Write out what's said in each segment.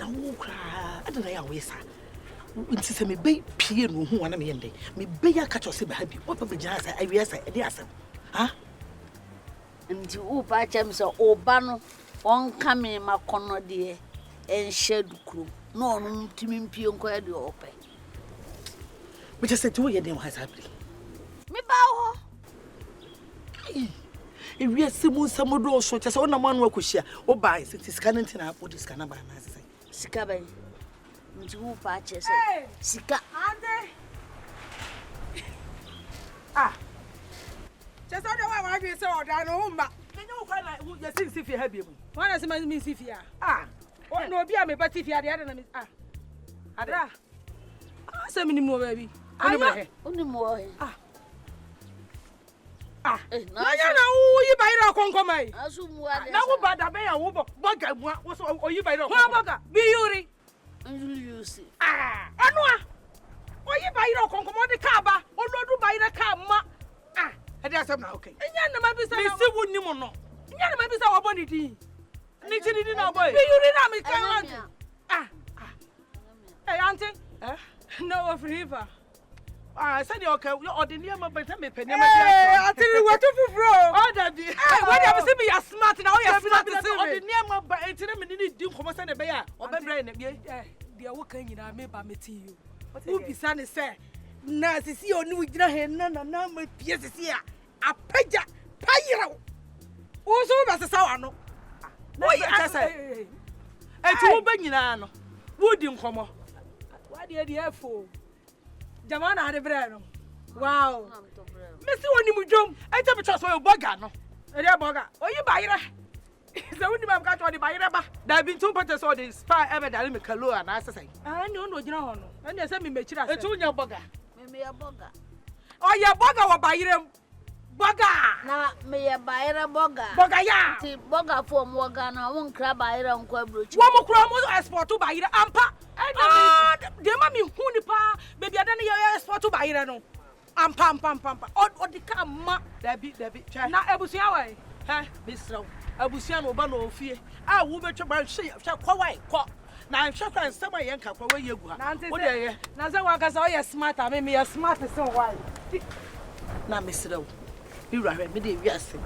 wo kra adana ya we sa nti se me be pie no hu wana me yende me be ya ka chose be ha bi o pa be jana sa awie sa e de asem ha nti u pa chem so oba no on ka me makono de en shedukru no onu timi mpie nko ya de ope me just say to ye dem ha sa bi me ba ho ewie semu samodo so che se wona manu akohia o ba sika ntina o sika na ba na se sika ba nti u pa che se sika ande just so the way we say oda no umba enye wo kwa na ye sinsi fi ha bi mu wana se me sifia o no bi a me ba sifia de na me adra se me ni mo ba bi oni mo he na ya na wo yi bayira konkomai asu mu ade na wo ba da be ya wo boga mu wo so oyi bayira ko boga bi yuri you see anu oyi bayira konkomo de ka ba olodu bayira ka ma e dey asem na okay enya na ma bi sa me si wo ni mo no enya na ma bi sa wo boni di ni ti di na boy bi yuri na mi ka auntie no friva said you okay you ordinary ma but me pe ma dia auntie what to bro order bi when you see me you smart now you smart ordinary ma ba entire me ni di nkomo se na be ya obebra na bi dia wo kan nyina me ba meti you who be say say na sisi oni wo gina he na ma pie sisi a apaja payira wo so ba sesa wa no wo yi say enti wo ba nyina no wo di nkomo wa de efo jamana hade bre no wow mesi woni mu dwom enti be trust wo boga no e de boga oyi bayira se woni ma ka to de bayira ba da bi ntum pete so de spa ebe dale me kalo ana asese ni ono gina ho no ene se me mechira se etu nya boga me ya boga oya boga wa bayira boga na me ya bayira boga ya ti boga fo mo boga na won kra bayira nko abrochi wo mo kra mo export bayira ampa de ma mi hu ni pa baby adane ya export bayira no ampa o de ka ma dabi na ebusia wa bisraw abusia no ba no ofie wo betwe ba hwe kwawai ko na hwe kran sama ye nka kwawa ye gu ha wo de ye na se wa ka sa o ye smart me ye smart se why na misraw biwra hwe me de wiase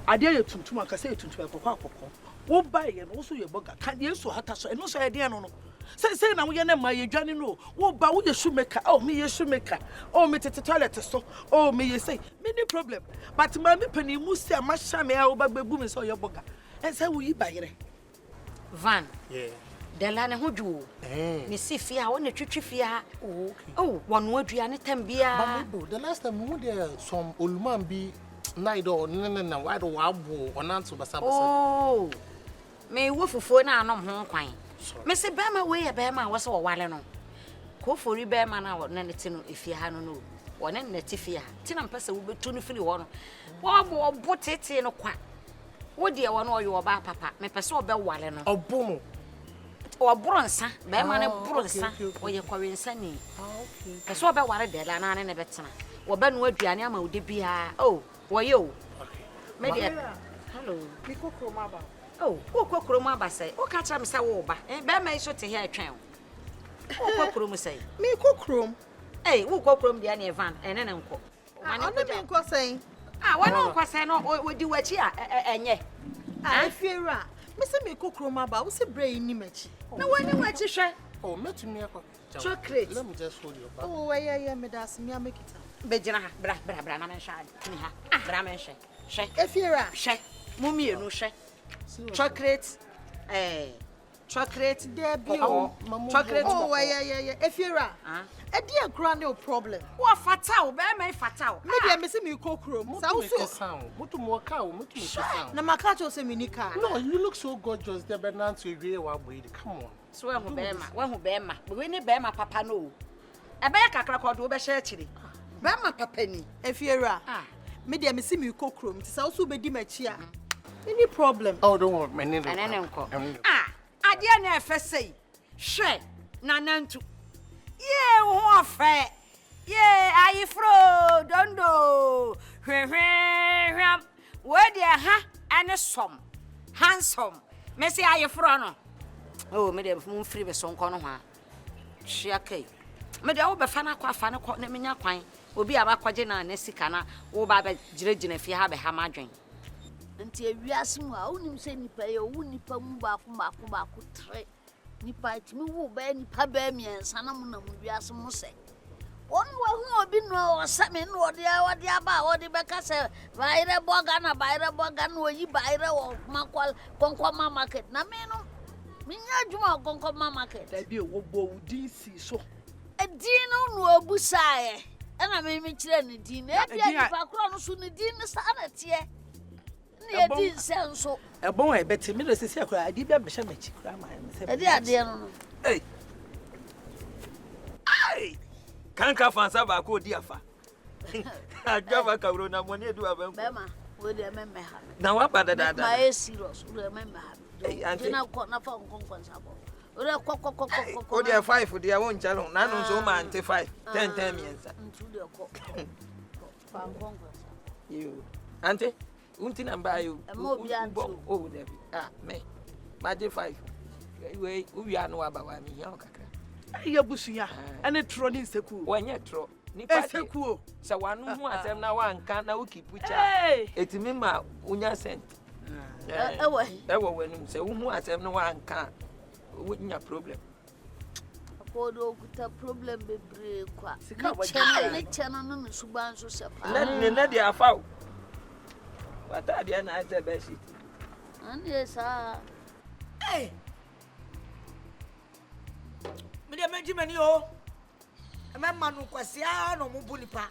ade ye tuntum aka se tuntum akokọ wo ba ye no so ye boga kan ye so hata so eno so ye de no no say na wo ye na ma ye dwane no wo ba wo ye shoemaker me ye shoemaker me tete toilet so me ye say many problem but ma me pani mu si ama sha me wo ba gbebu me so ye boga en say wo yi ba yere van dela ne hoju ni sifia wo ne twitwi fia wono adua ne tambia but the last time we there some olman bi naido na why do wabo onanto basa me wo fufuo na anom ho kwan me se bema we ye bema wo se wo wale no ko fori bema na wo na ne ti no efie ha no wona ne ti fie ha ti na mpese wo betu no firi wo no wo bo tete no kwa wo de wo no yo ba papa me pese wo be wale no obo no wo bronsa bema ne bronsa wo ye kwawensa ni pese wo be wale de la na ne betena wo be no aduane ama wo de bia wo yo me de hello mi kokro ma ba wo kokro mu abasai wo ka kira me say wo ba be ma iso te here atwan wo kokro mu say mi kokro wo kokro mu dia na Evan ene ne nko ana mi nko say wo no nko say no wo di wachi enye Efiewura me say mi kokro ma ba wo se bre ni machi na wo ni wachi hwe metumi akwa chocolate let me just hold your back yeah me das me amekita be gina ha bra na men sha ni ha bra men hwe Efiewura hwe mu mienu hwe chocolate chocolate Debbie chocolate yeah Efiewura edi akura no problem wo fatal be ma fatal me dia me se mi kokro sa so mutumu ka wo mutumu sound na makacho se mi nika no you look so gorgeous there Bernard to agree wa boy come on so we hu be ma we ni be ma papa no e be kakra ko do be hye akiri be ma papa ni Efiewura me dia me se mi kokro ti sa so be di machi a any problem don't worry me need nko ade na efe sei hwe na nantu ye wo afa ye ayifro dondo hwehwehwam wo de ha ane som handsome me say ayifro no Oh, me dem mo free be so nko no ho a. Hwea kai. Me dem wo be fa na kwa fa na ko na menya kwan. Obi abakwaje na na sika na wo ba be gire fie ha be ha madwen. Nti ewiase mu a wonim se nipa ye wo nipa mu baako tre. Nipa timi wo ba nipa ba miensa na mu na mu wiase mu se. Onu wa hu obi no o se me no ode aba ode be ka se baire boga na oyi baire wo makwal konkoma market na me no minya djuma konkoma market. Da bi wo bo udin si so. Edin no obusae. Ena me kire ne din na e bia nipa kro no so ne din ne sa na tie. Ne din senso. E bon e beti me no sisi akura adi bia be hye na chi kura ma se. Edi ade no. Hey. Ai. Kanka fansa ba ko di afa. Adwa ka bro na money edu aban. Bema, we dey me ha. Na wa ba da. Ma e serious, we dey me ha. Auntie. Na ko na fa nkon sabo. We dey ko. O dey 5 dey won chalo. Na no so ma ante 5. 10 miensa. Ntu dey ko. Fa nkon sabo. You. Auntie, unti na ba you. Oh, there be. Ah, me. Ma dey 5. We wi anu aba wa mi yan kakra. Aye busuya. Ene tro ni nseku. Wanye tro. Nipa nseku. Se wanu hu asem na wanka na ukipu cha. Etimi ma unya sent. Ewe wenu se hu asem na wanka wonya problem. Akodo kuta problem bebre kwa. Sika ne chana no suban so sepa. Na dia afa. Wata dia na ate be shit. Ande sa. Hey. Me dey menjimani o. Mama no kwase a no mo bunipa.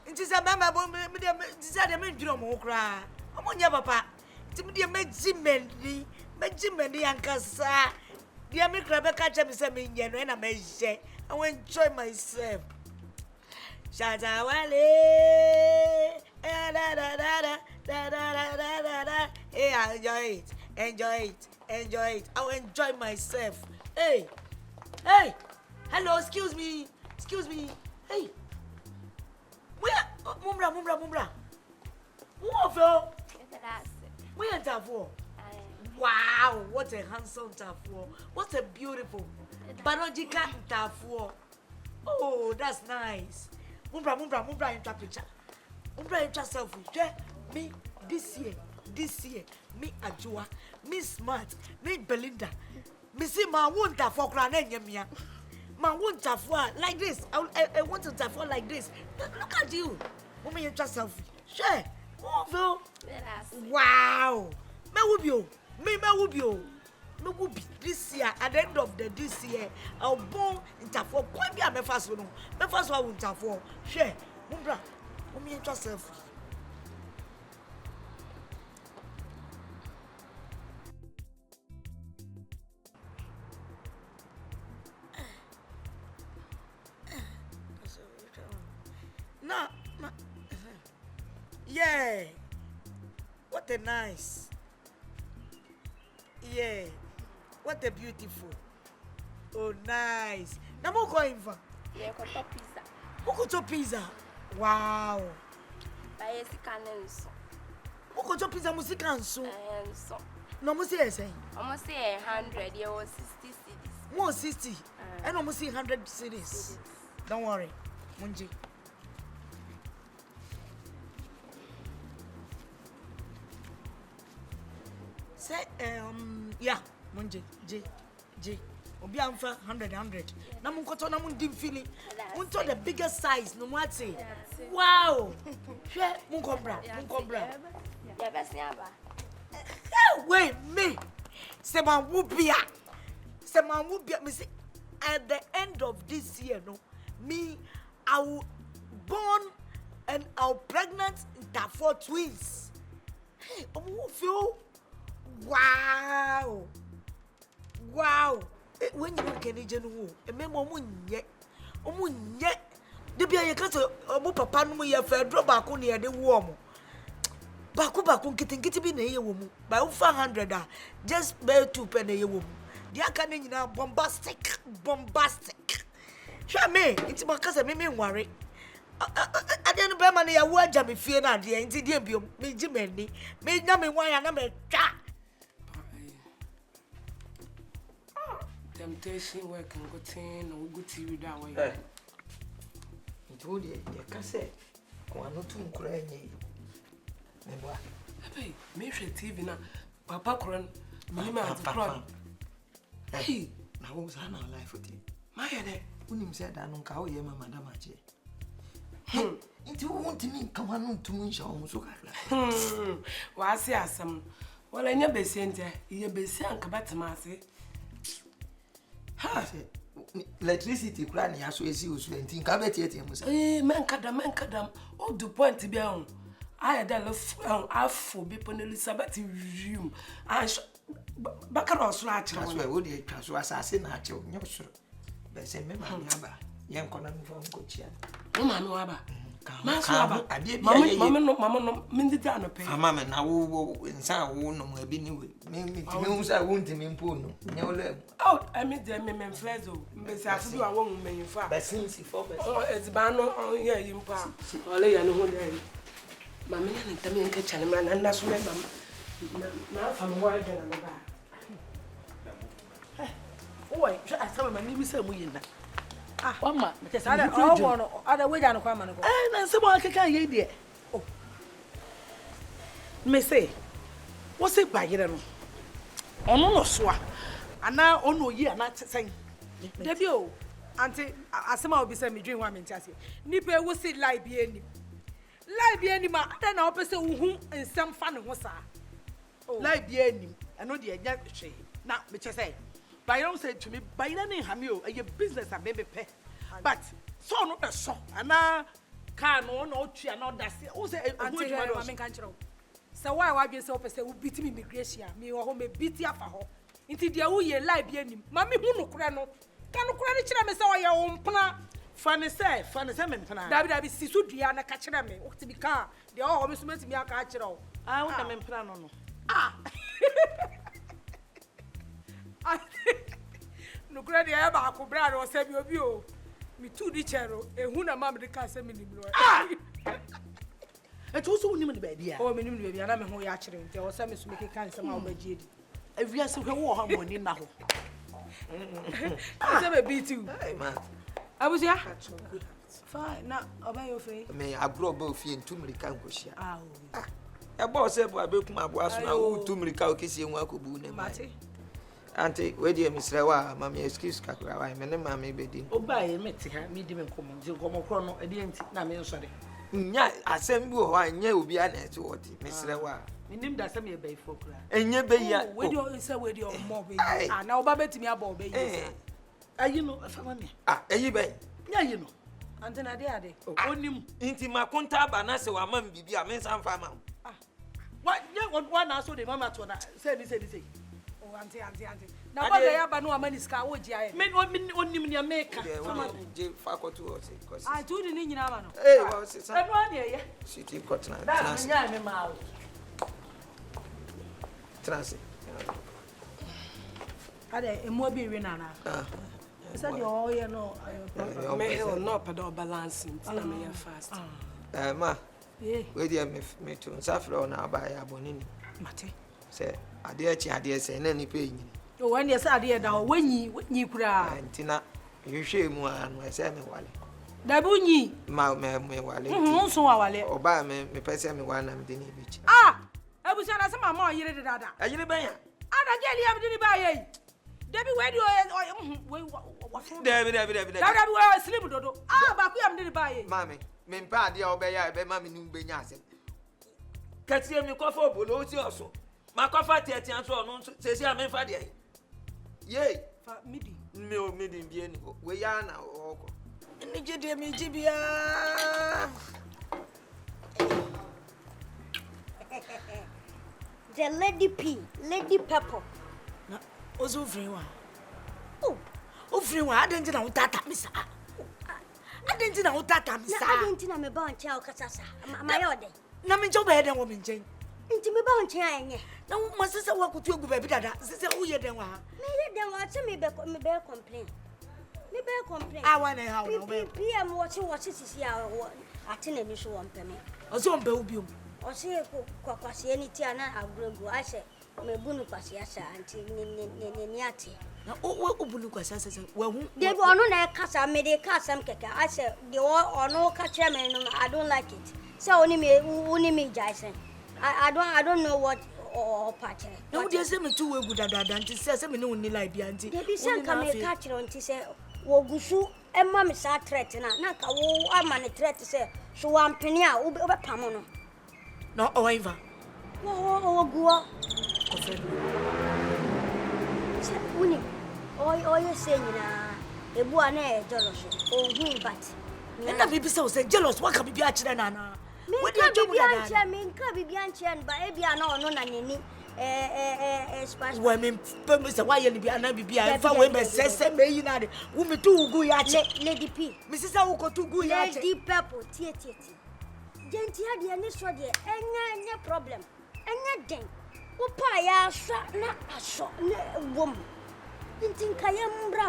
Nti se mama bo me dey se dey menjiro mo kra. Omo nya papa. Nti me dey menjimani ankasa. Dia me kra be ka che se me nye no na me je. I will enjoy myself. Shata wale. Hey, enjoy it. I will enjoy myself. Hey, hello, excuse me. Hey, where, Mumbra. Who where Tafo? Wow, what a handsome Tafo. What a beautiful, biological Tafo. Oh, that's nice. Mumbra, enter picture. Mumbra, enter selfie. Me, this year, me Adwoa, me smart, me Belinda. Me see my won't Tafo cry nyamia. My won't Tafo like this. I want to Tafo like this. Look at you. Woman, enter selfie. Share. Wow. Me will be this year at the end of this year. I'll born in Tafo. Quite be a me first one. Me first one Tafo. Share. Mumbra. Woman, enter selfie. No. Yeah. What a nice. Yeah. What a beautiful. Oh, nice. Now mo going for? Yeah, koto pizza. Who pizza? Wow. Buy canenso. Who pizza music and so? So. No mo say say. Almost say 100. Yeah, was 60 cities. More 60. And almost see 100 cities. Don't worry. Munji. Say yeah, Munji, J. Obi amfa 100. Na mun koto na mun dim feeling. Mun to the biggest size no what say. Wow. Hwe mun kombra. Yeah, best nyaba. Wait, me. Se man wubia me say at the end of this year no. Me I will born and I'll pregnant that 4 twins. Hey, feel wow. When you can get no, a memo munye. The be a cat of papa no ya fair drop back on near the warm. Baku getting be a woman by 400 just bear 2 penny a woman. The canning now bombastic. Show me, it's my cousin, me worry. I didn't buy money. I want to be feared at the end. Me, Jimmy, me, no, me, why I never chat. temptation work and go ten or go TV that way. It would be a cassette. One or two crying. Hey, make sure TV now. Papa Cron, Mima at the front. Hey, now who's on our life with you? My head, when said I don't call you, Madame Machi. It won't mean come on to me, so I say some. Well, I never sent her. You be sent about to Massy. Ha! Electricity crying as we see you think I bet yet. Eh, man, cadam. Oh, the point to be on. I had a love for people Elizabeth room. I Baccaros right. That's why would you trust was assassin at your sure. But say, Mamma, young Conan from Cochia. Mamma, Mamma, I did Mamma, Mindy down a pay. Mamma, now in San Woon, will be new. Maybe I won't him in Puno. Oh, I meet them in Flezo. Besides, you are one man in fact. But since he for it's Bano on here in Pa, or lay and who then. Mamma and Tammy kitchen man, and that's when now from wide and about. Oh, I saw my name is a winner. Ah, one man, because I don't want other way down a common. And someone can hear it. Oh, may say, what's it by you? Oh, no, swa. And now, oh, no, year, not saying. Debut, Auntie, as some of you send me dream woman, Chassis. Nipper will sit like be any. Like be any man, then I'll pursue whom and some fun was like be any. I know the exact shade. Now, which I say. But don't say to me, by any hamio, a business and baby pay. But so not a song, and now can no tree and all that. Also, I can't. So why I be so person who beat me immigration, me or home beat ya for her. Into the way lie be any. Mammy who no crano. Can no credit me so your own plan. Funny say, man. David, Sisu Diana catching me. What to be car? They all always make me a catcher. I want them in plan on. Ah. No credit ever could brother or send you. Me too, the chero, and who na mamma the castle minimum. Ah! It also women the baby. Oh, minimum, and I'm a whole actually. There was some making cancer of my jade. If you are so war harmony now. I never beat you. I was here. Fine, now, obey your face. May I grow both in 2 million Gosia? Ah, a boss said, I broke my boss now, 2 million kissing Wakubu, Matty. Auntie, where dear Miss Rawa, Mammy, excuse Kakura, I'm a mammy bedding. Oh, by a meeting, medium common, you come chrono, I didn't know, sorry. Yeah, I send you, I knew be an answer, Miss Rawa. We named that some bay for cry. And you be ya, where you say where your mobile, and now Babette me about baby. You know, a family. Ah, you bay. Yeah, you know. Until I did. Oh, him into my contab, and I say, a man be a man's farmer. Ah, what? Yeah, one answer the mamma to say. Auntie. Now, what they have no money scar, would you? Men only me make faculty. I told the Indian man. Eh, was it? I want you. City cotton. That's my transit. Are they a mobile winner? Said you all, you know, I may not pedal balancing. Tell me fast. Ma, where do you me to suffer now by a bonini? Mate, say. I dare say, any pain. Oh, when you said, now, when you cry, Tina, you shame one, I say, me wally. Dabuni, my me wally, so I or buy me, person me one and dinny beach. Ah, I was on some more year than that. I didn't buy it. I don't get buy it. Debbie, where do you David, sleep. Ah, but we haven't buy it. Mammy, men party obey, I be mammy no be yassing. Catch him, you call for below also. My coffee at the answer, says I'm in Fadia. Yea, midi, no midi, bien, we are now. Nijay, me jibia. The lady P, Lady Pepper. Also, everyone. Oh, everyone, I didn't know that, Miss. I didn't know that, Miss. I didn't know me born child, Cassasa, my order. Namin Joe Bed and woman Jane. Into me born child. No, my sister walk with you, baby. Sister, who you then want? Maybe they want to me bear complain. Me bear complain. I want to have PM watching what is here. I tell him you should want me. Or some baby. Or see a quassy any tiana, I will go. I say, me bunu passiasa until Niati. o bulu kwasa sese we hu They go no na kasa me dey kasa keke. I say the ono ka tell me no I don't like it. Say only me Jason. I don't know what or part. No dey say me too we good dada nti say me no ni like bia nti. They be say ka me catch nti say wo gusu e ma me sa threat na ka wo ama ne threat say so wampene a wo be pam no. No o Eva. Wo guo. Uni. Oh, saying a boy na jealous. Oh, but. And that baby say jealous. What can be actually nana? What do you do with that? Me can be anchian, but maybe I know no nani. Women, say why you be an be I found women say me you know. Women too go yacht. Lady P. Mrs. Awuko too go yacht. Lady Purple, tea. Gentia the aniswa de any problem. Any thing. Upa ya na aso na woman.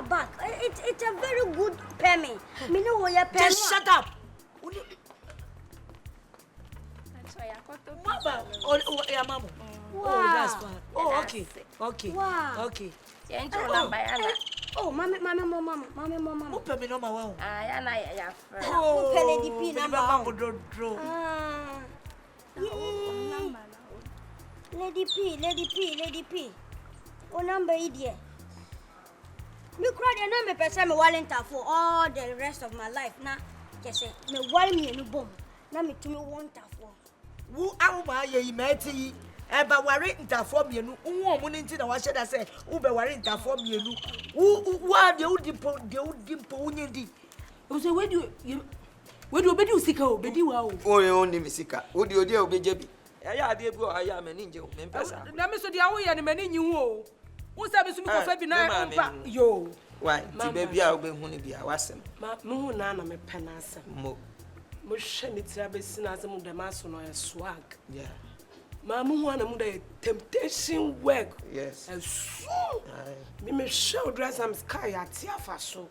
Back. It's a very good penny. Me know where your penny. Just shut up. That's why I got to Mama, oh, yeah, mama. Wow. Oh, that's fine. Oh, okay. Wow. Okay. Oh, mama. Open me number one. Yana ya friend. Oh, Lady P number. Lady P. Oh, number idiot. Me cried and I'm a person me wallet for all the rest of my life. Now, just say me wallet me no bomb. Now me to me want for. Who am I? You met me. Eba worry into for me no. Who woman into the wash that say who be worry into for me no. Who are the old dimpo unyedi. You say where do you sika obedi wa o. Oh, only misika. Wo di odi obejebi. Ya ade bu aya mani nje o me pesa. Na me so dia wo ye ne mani nyi ho. Who said me ko fa bi na umpa yo. Why? Ti baby a obehu ne bia wasem. Ma me hu na me pena asem. Mo hwe ne tira be sina asem de ma so no ya swag. Yeah. Ma me hu na mu da temptation work. Yes. Me show dress am sky atia fa so.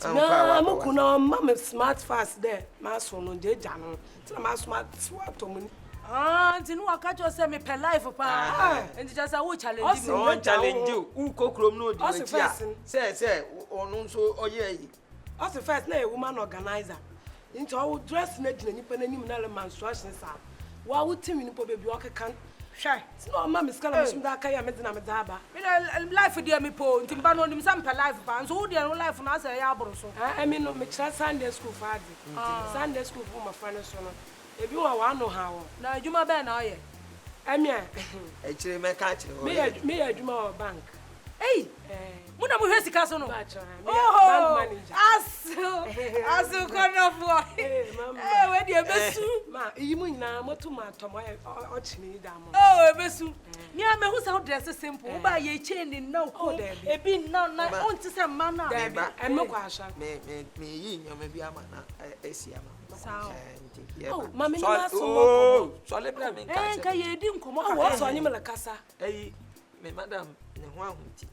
Na mo kuna ma me smart fast there. Ma so no je ja no. Tina ma smart swat to mu. Nti no waka cho say me per life pa. Nti just wo challenge me. No challenge you. Who kokrom no di wetia. Say onu nso oye yi. Also first na a woman organizer. Nti o dress na gina nipa na nim na le menstruation sa. Wa wo timi nipa baby o kan. Hwai. Ti no ma me skala me da kai ya me dina me da ba. Me life dia me po nti mba no nim sam per life pa. Nso wo dia no life na say ya aboro so. I mean no me kira Sunday school fa adi. Sunday school for my friend so no. Ebi wa no ha wo na adwuma be na oye amia e kire me ka kire wo me adwuma wa bank mu na mu hwe sika so no bank manager asu kono fo we di ebesu ma yi mu nyina motu ma tomo o chini da mo ebesu ni a me hu sa dress simple wo ba ye chain na ko ebi na on ti se ma na e me kwa asha me yi nyoma bi ama na esi ama sao oh mama ni ma so so le bra me ka ka ye di nkomo ka wo so anyi me la kasa me madam ne ho ahunti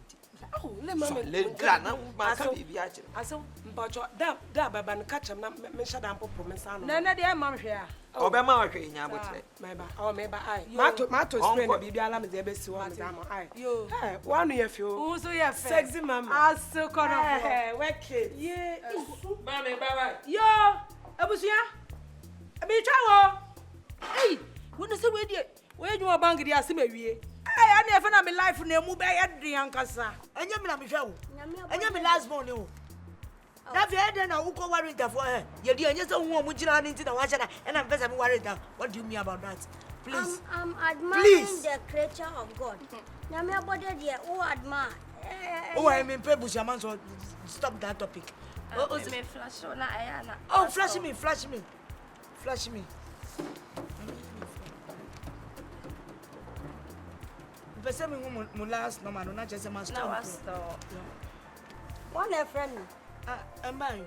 oh le mama le gra na ma ka bi a kire aso mpacho da baba no ka chem na me shada mpopo me sa no na de ma hwe a obe ma hwe nya botre me ba ai ma to spray na bibi ala me de be si wo me da mo ai yo wa no ye fi o so ye fe sexy mama aso kono weke ye mama ba wa yo abusuya abi twa wo wonu se we die we dwuma bank dia asem awie ani efe na me life na mu be ye drian kasa enya me na me hwa wo enya me last born o na fi ede na wo ko worry for her ye di enya se hu mu gina ni nti na wa hye na e na mpesa me worry that. What do you mean about that? Please I'm admiring the creature of God. Na me abode dia o admire I mean pe bushman so stop that topic. Me flash na ayana. Oh, flash me. Pese me mu last no man na just ma stop. One a friend. Am I?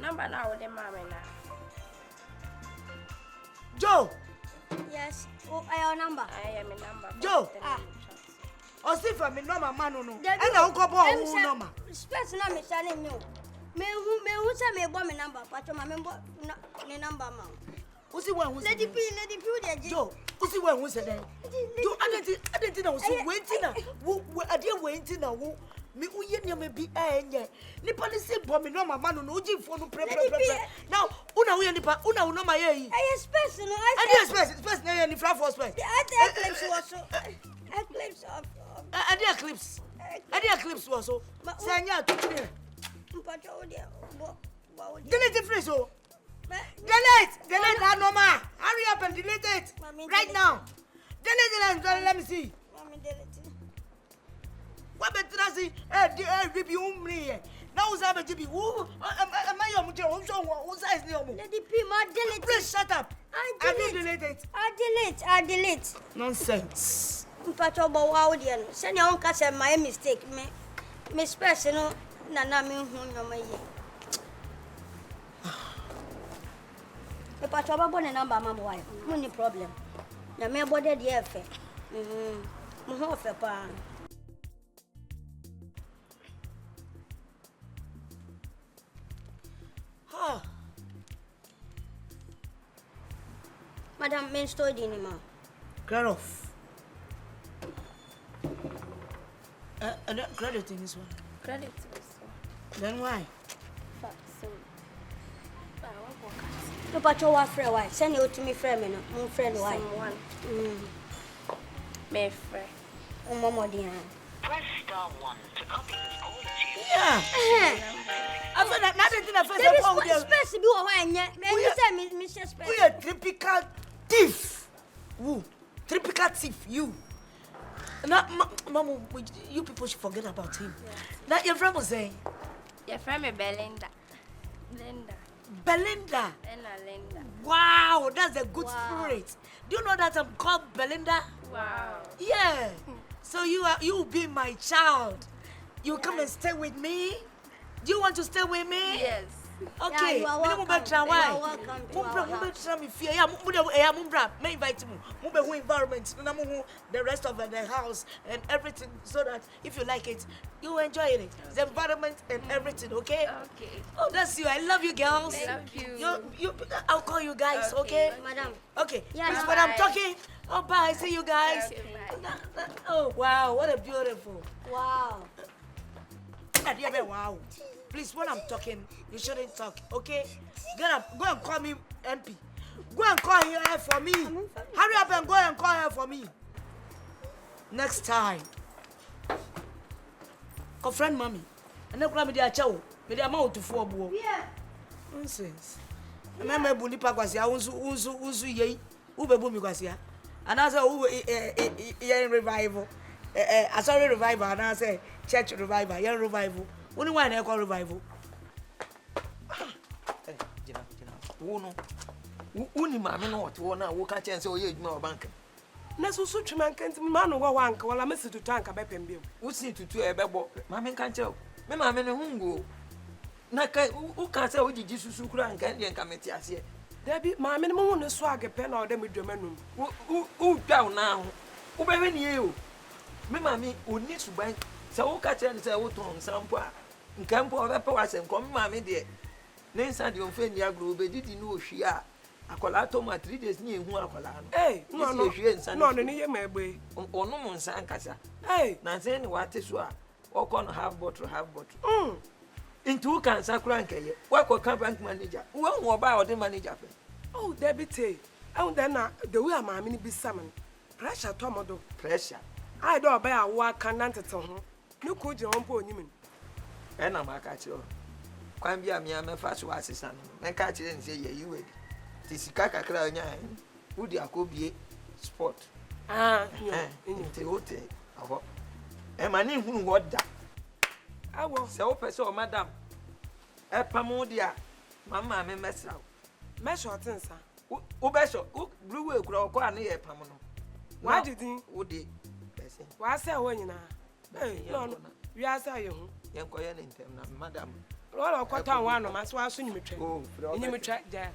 Number na wo de mama na. Joe. Yes. Oh, your number. I am a number. Joe. O si fa me number man no. E na wo ko bo wo number. Space na me chale me o. Me hu say me bo me number. Pacho ma me bo ne number ma. Usi wan hu. Lady P de Joe. Usi wan hu say den. Do adenti na wo so waiting na. Wo adie waiting na wo Me uye ni me bi enye. Nipa ni si bo me no mama no uji fo no pre. Now, una uye nipa, una no ma ye yi. I space no I space na ye ni fra for space. The eclipse was so eclipse of eclipse was so. Say nya to clear. Mpacho dia. Delete the phrase oh. Delete that normal. Hurry up and delete it. Right now. Delete it and let me see. Mommy delete it. What better see? Review me. Now who's ever to be? Who am I? Who says no? Lady P, ma delete. Please shut up. I delete it. I delete. Nonsense. Mpacho bo wa odi no. Say na onka say my mistake me space no na me hu nyoma ye. Mpacho ba bo ne number mama wife. No ni problem. Na me bode de efe. Mo ho fe pa. Madam, main story di ni ma. Get off. Credit in this one. Credit also. Then why? So, No pacho wa frɛ why? Send you to me frɛ me no. Mo frɛ no why? someone. My friend. O momo di ha. Press *1 to copy this call to Yeah. I feel that nothing in the first There time. is space bi wo hɔ enye. Me say me share space. We are typical thief. Who? Typical thief. You. Now, Mama, you people should forget about him. Now, your friend was saying. Your friend me Belinda. Belinda. Linda. Wow, that's a good spirit. Do you know that I'm called Belinda? Wow. Yeah. So you will be my child. You come and stay with me. Do you want to stay with me? Yes. Okay. Yeah, you are welcome. May invite you. Environment. The rest of the house and everything, so that if you like it, you enjoy it. The environment and everything. Okay. Okay. Oh, that's you. I love you, girls. Thank you. I'll call you guys. Okay. Madam. Okay. Yeah, Please, no, when I'm bye. talking. Oh, bye. See you guys. Okay, bye. Oh, wow. What a beautiful. Wow. Wow. Please, when I'm talking, you shouldn't talk, okay? Go and call me MP. Go and call her for me. Hurry up and go and call her for me. Next time. Confront mommy. And then me dia chow. Me dia ma otu fo obo. Yeah. Nonsense. Remember bu nipa kwasia unzu yei. Wo bebu mi kwasia. And I say wo revival. Sorry revival and I say church revival, young revival. Only one I call revival. Jina. Wono. Uni mama no what wona wo ka chen say oye adwuma bank. Na so so twema nkanti ma no wa wanka wala mesi tutu anka be pembem. Wo si tutu e bebo. Mama nka chen. Me mama ne hungo. Na ka wo ka say wo jiji susu kura nka ndie nka meti ase. Dabi ma me ne mo ne so agepe na oda medwamanum. Wo dwa na ho. Wo be hwe ne ye o. Me mama oni suban. Say wo ka chen say wo ton sampo a. Nka mpo obepe wasem ko me mama de. Ne nsa de onfe ni agro obedidi no ohwi a. Akola toma 3 days ni ehu akola no. Eh, no ne ye ma egbe. Onu mo nsa ankasa. Eh, Na say ni wate so a. Okọ no half bottle. Into kan sakura nkeye. Wa ko bank manager. Wo hu oba ode manager fe. oh debite. And then the way ma me ni bisam. Pressure to modo. Pressure. I do oba ya wa kan nantete ho. Ne ko je ho mpo onyim. Na maka chi o. Kwan bia me amefa so asesa no. Me ka chi ni say ye yi we. Ti sika kakra onya. Udi akobie sport. Inte hotel. Aho. Ma ni hunu woda. Awo. Se o pese o madam. E pamo dia. Mama me mesra. Me short nsa. Wo be so. Blue way kura ko ane ye pamo no. Wa didin. Wo de. Pese. Wa se ho nyina. Eh, no. Wi asa ye ho. Yen ko ye ne ntem na madam. Wala kwata wa no ma so aso nyimetwa. Oh, nyimetwa ja.